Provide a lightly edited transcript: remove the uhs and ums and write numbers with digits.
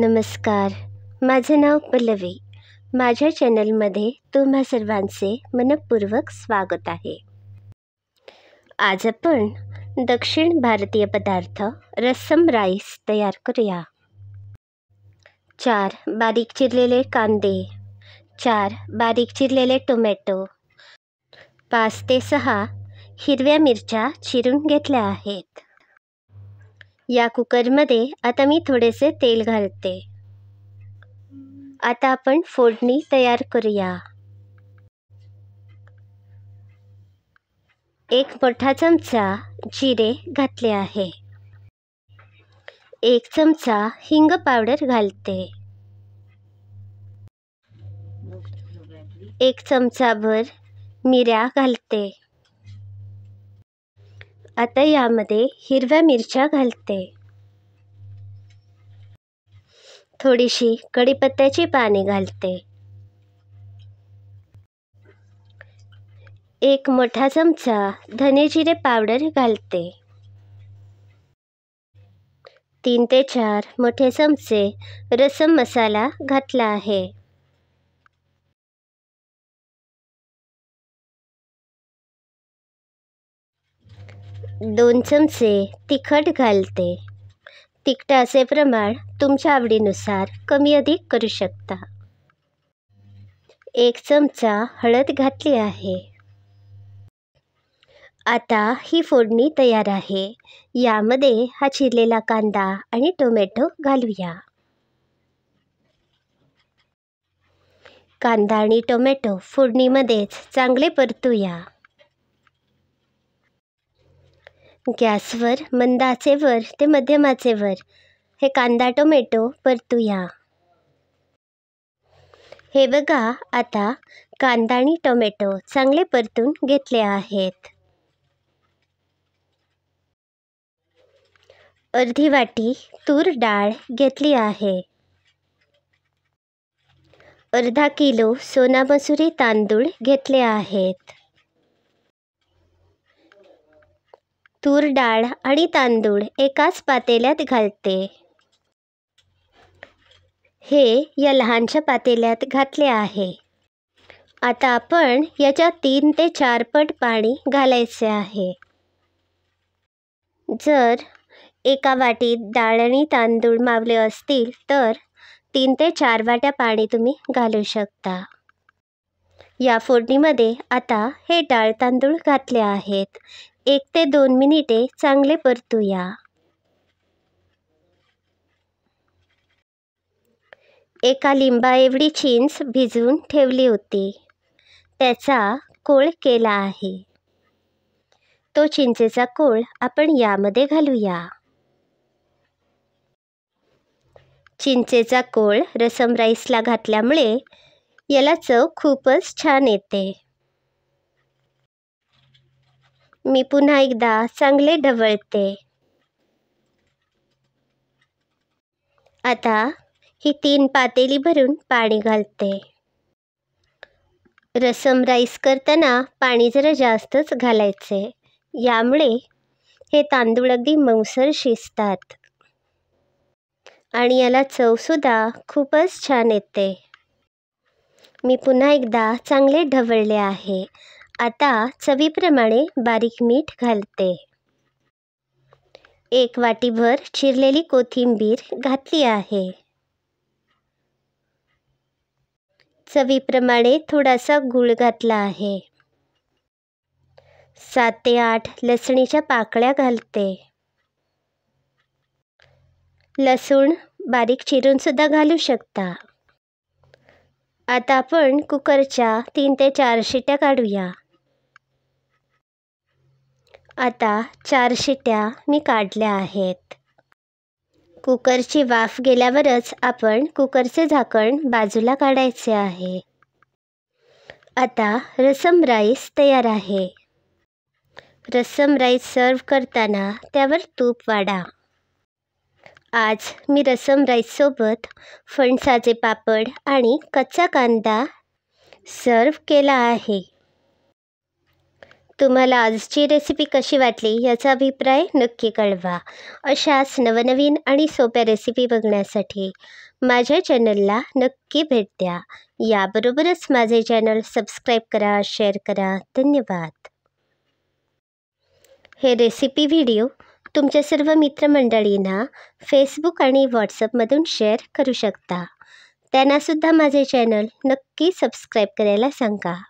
नमस्कार. माझे नाव पल्लवी. माझ्या चॅनलमध्ये तुम्हा सर्वांचे मनपूर्वक स्वागत आहे. आज आपण दक्षिण भारतीय पदार्थ रसम राईस तयार करूया. 4 बारीक चिरलेले कांदे, 4 बारीक चिरलेले टोमॅटो, 5 ते 6 हिरव्या मिरच्या चिरून घेतल्या आहेत. या कुकरमध्ये आता मी थोडेसे तेल घालते. आता आपण फोडणी तयार करूया. 1 मोठा चमचा जिरे घातले आहे. 1 चमचा हिंग पावडर घालते. 1 चमचाभर मिऱ्या घालते. आता यामध्ये हिरव्या मिरच्या घालते. थोडीशी कढीपत्त्याची पाने घालते. 1 मोठा चमचा धने जिरे पावडर घालते. 3 ते 4 मोठे चमचे रसम मसाला घातला आहे. दोन चमचे तिखट घालते. तिखटाचे प्रमाण तुमच्या आवडीनुसार कमी अधिक करू शकता. 1 चमचा हळद घातली आहे. आता ही फोडणी तयार आहे. यामध्ये हा चिरलेला कांदा आणि टोमॅटो घालूया. कांदा आणि टोमॅटो फोडणीमध्येच चांगले परतूया. गॅसवर मंद आचेवर ते मध्यम आचेवर हे कांदा टोमॅटो परतूया. हे बघा, आता कांदा आणि टोमॅटो चांगले परतून घेतले आहेत. अर्धी वाटी तूर डाळ घेतली आहे. अर्धा किलो सोना मसुरी तांदूळ घेतले आहेत. तूर डाळ आणि तांदूळ एकाच पातेल्यात घालते. हे या लहानशा पातेल्यात घातले आहे. आता आपण याच्या 3 ते 4 पट पाणी घालायचे आहे. जर एका वाटीत डाळ आणि तांदूळ मावले असतील तर 3 ते 4 वाट्या पाणी तुम्ही घालू शकता. या फोडणीमध्ये आता हे डाळ तांदूळ घातले आहेत. 1 ते 2 मिनिटे चांगले परतूया. एका लिंबा एवढी चिंच भिजवून ठेवली होती. त्याचा कोळ केला आहे. तो चिंचेचा कोळ आपण यामध्ये घालूया. चिंचेचा कोळ रसम राईसला घातल्यामुळे याला चव खूपच छान येते. मी पुन्हा एकदा चांगले ढवळते. आता ही 3 पातेली भरून पाणी घालते. रसम राईस करताना पाणी जरा जास्तच घालायचे. यामुळे हे तांदूळ अगदी मऊसर शिजतात आणि याला चवसुद्धा खूपच छान येते. मी पुन्हा एकदा चांगले ढवळले आहे. आता चवीप्रमाणे बारीक मीठ घालते. 1 वाटीभर चिरलेली कोथिंबीर घातली आहे. चवीप्रमाणे थोडासा गूळ घातला आहे. 7 ते 8 लसणीच्या पाकळ्या घालते. लसूण बारीक चिरूनसुद्धा घालू शकता. आता आपण कुकरच्या 3 ते 4 शिट्या काढूया. आता 4 शिट्या मी काढल्या आहेत. कुकरची वाफ गेल्यावरच आपण कुकरचे झाकण बाजूला काढायचे आहे. आता रसम राईस तयार आहे. रसम राईस सर्व्ह करताना त्यावर तूप वाढा. आज मी रसम राईससोबत फणसाचे पापड आणि कच्चा कांदा सर्व्ह केला आहे. तुम्हाला आजची रेसिपी कशी वाटली याचा अभिप्राय नक्की कळवा. अशाच नवनवीन आणि सोप्या रेसिपी बघण्यासाठी माझ्या चॅनलला नक्की भेट द्या. याबरोबरच माझे चॅनल सबस्क्राईब करा, शेअर करा. धन्यवाद. हे रेसिपी व्हिडिओ तुमच्या सर्व मित्रमंडळींना फेसबुक आणि व्हॉट्सअपमधून शेअर करू शकता. त्यांनासुद्धा माझे चॅनल नक्की सबस्क्राईब करायला सांगा.